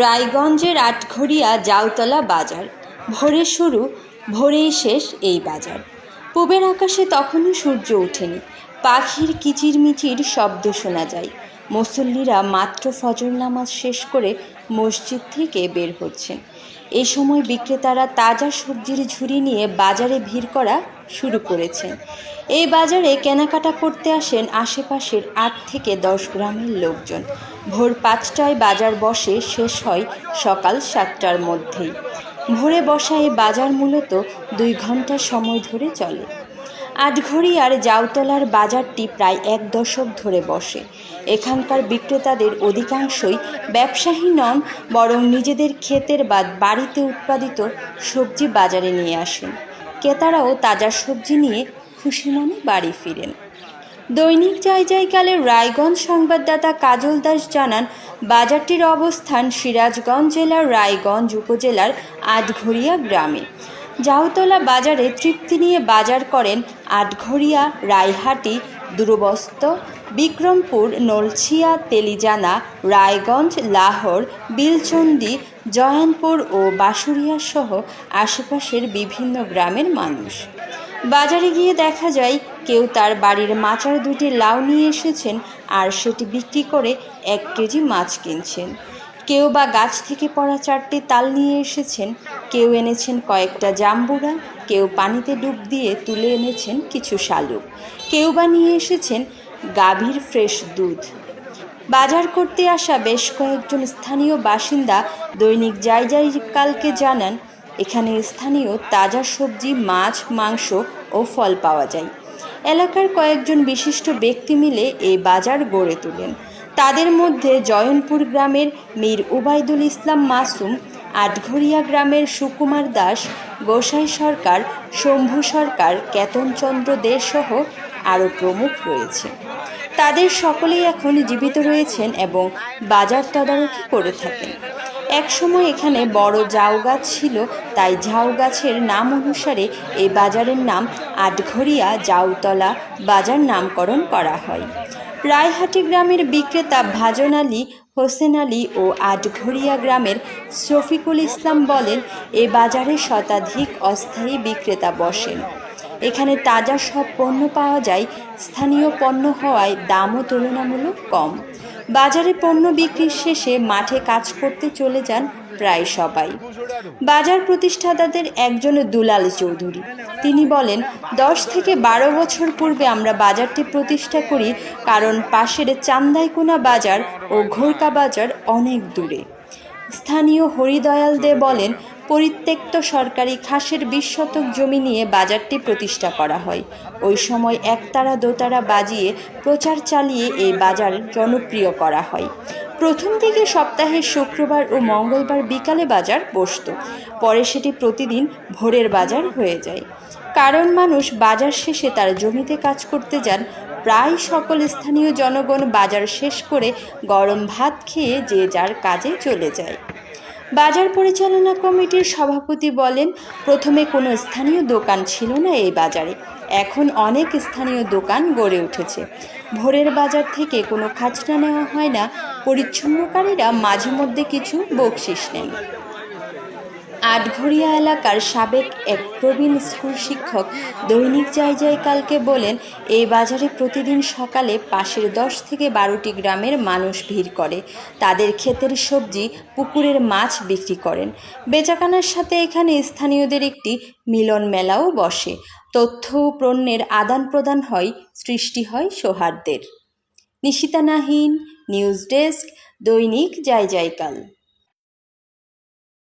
রায়গঞ্জের আটঘরিয়া জাউতলা বাজার। ভোরের শুরু, ভোরেই শেষ এই বাজার। পূবের আকাশে তখনও সূর্য ওঠেনি, পাখির কিচিরমিচির শব্দ শোনা যায়। মুসল্লিরা মাত্র ফজর নামাজ শেষ করে মসজিদ থেকে বের হচ্ছেন। এই সময় বিক্রেতারা তাজা সবজির ঝুড়ি নিয়ে বাজারে ভিড় করা শুরু করেছেন। এই বাজারে কেনাকাটা করতে আসেন আশেপাশের 8 থেকে 10 গ্রামের লোকজন। ভোর 5টায় বাজার বসে, শেষ হয় সকাল 7টার মধ্যেই। ভোরে বসা এই বাজার মূলত 2 ঘন্টা সময় ধরে চলে। আটঘরিয়ার জাউতলার বাজারটি প্রায় 1 দশক ধরে বসে। এখানকার বিক্রেতাদের অধিকাংশই ব্যবসায়ী নন, বরং নিজেদের ক্ষেতের বা বাড়িতে উৎপাদিত সবজি বাজারে নিয়ে আসেন। ক্রেতারাও তাজা সবজি নিয়ে খুশি মনে বাড়ি ফিরেন। দৈনিক যায়যায়কালের রায়গঞ্জ সংবাদদাতা কাজল দাস জানান, বাজারটির অবস্থান সিরাজগঞ্জ জেলার রায়গঞ্জ উপজেলার আটঘরিয়া গ্রামে। জাউতলা বাজারে তৃপ্তি নিয়ে বাজার করেন আটঘরিয়া, রায়হাটি, দূরবস্ত, বিক্রমপুর, নলছিয়া, তেলিজানা, রায়গঞ্জ, লাহোর, বিলচন্ডী, জয়ন্তপুর ও বাঁশুড়িয়া সহ আশেপাশের বিভিন্ন গ্রামের মানুষ। বাজারে গিয়ে দেখা যায়, কেউ তার বাড়ির মাচার 2টি লাউ নিয়ে এসেছেন আর সেটি বিক্রি করে 1 কেজি মাছ কিনছেন। কেউ বা গাছ থেকে পড়া 4টি তাল নিয়ে এসেছেন, কেউ এনেছেন কয়েকটা জাম্বুরা, কেউ পানিতে ডুব দিয়ে তুলে এনেছেন কিছু শালুক, কেউ বা নিয়ে এসেছেন গাভীর ফ্রেশ দুধ। বাজার করতে আসা বেশ কয়েকজন স্থানীয় বাসিন্দা দৈনিক যায়যায়কালকে জানান, এখানে স্থানীয় তাজা সবজি, মাছ, মাংস ও ফল পাওয়া যায়। এলাকার কয়েকজন বিশিষ্ট ব্যক্তি মিলে এই বাজার গড়ে তোলেন। তাদের মধ্যে জয়ন্তপুর গ্রামের মীর উবাইদুল ইসলাম মাসুম, আটঘরিয়া গ্রামের সুকুমার দাস, গোসাই সরকার, শম্ভু সরকার, কেতনচন্দ্র দে সহ আরও প্রমুখ রয়েছে। তাদের সকলেই এখন জীবিত রয়েছেন এবং বাজার তদারকি করে থাকেন। এক সময় এখানে বড় ঝাউ গাছ ছিল, তাই ঝাউ গাছের নাম অনুসারে এই বাজারের নাম আটঘরিয়া জাউতলা বাজার নামকরণ করা হয়। রায়হাটি গ্রামের বিক্রেতা ভাজন আলী, হোসেন আলী ও আটঘরিয়া গ্রামের শফিকুল ইসলাম বলেন, এই বাজারে শতাধিক অস্থায়ী বিক্রেতা বসেন। এখানে তাজা সব পণ্য পাওয়া যায়, স্থানীয় পণ্য হওয়ায় দামও তুলনামূলক কম। বাজারে পণ্য বিক্রির শেষে মাঠে কাজ করতে চলে যান প্রায় সবাই। বাজার প্রতিষ্ঠাতাদের একজন দুলাল চৌধুরী, তিনি বলেন, 10 থেকে 12 বছর পূর্বে আমরা বাজারটি প্রতিষ্ঠা করি, কারণ পাশের চান্দাইকোনা বাজার ও ঘোরকা বাজার অনেক দূরে। স্থানীয় হরিদয়াল দে বলেন, পরিত্যক্ত সরকারি খাসের 20 শতক জমি নিয়ে বাজারটি প্রতিষ্ঠা করা হয়। ওই সময় একতারা দোতারা বাজিয়ে প্রচার চালিয়ে এই বাজার জনপ্রিয় করা হয়। প্রথম দিকে সপ্তাহের শুক্রবার ও মঙ্গলবার বিকালে বাজার বসত, পরে সেটি প্রতিদিন ভোরের বাজার হয়ে যায়। কারণ মানুষ বাজার শেষে তার জমিতে কাজ করতে যান। প্রায় সকল স্থানীয় জনগণ বাজার শেষ করে গরম ভাত খেয়ে যে যার কাজে চলে যায়। বাজার পরিচালনা কমিটির সভাপতি বলেন, প্রথমে কোনো স্থানীয় দোকান ছিল না এই বাজারে, এখন অনেক স্থানীয় দোকান গড়ে উঠেছে। ভোরের বাজার থেকে কোনো খাজনা নেওয়া হয় না, পরিচ্ছন্নকারীরা মাঝে মধ্যে কিছু বকশিশ নেন। আটঘরিয়া এলাকার সাবেক এক প্রবীণ স্কুল শিক্ষক দৈনিক যায়যায়কালকে বলেন, এই বাজারে প্রতিদিন সকালে পাশের 10 থেকে 12টি গ্রামের মানুষ ভিড় করে। তাদের ক্ষেতের সবজি, পুকুরের মাছ বিক্রি করেন। বেচাকেনার সাথে এখানে স্থানীয়দের একটি মিলন মেলাও বসে। তথ্য ও পণ্যের আদান প্রদান হয়, সৃষ্টি হয় সৌহার্দ্যের। নিশিতা নাহিন, নিউজ ডেস্ক, দৈনিক যায়যায়কাল।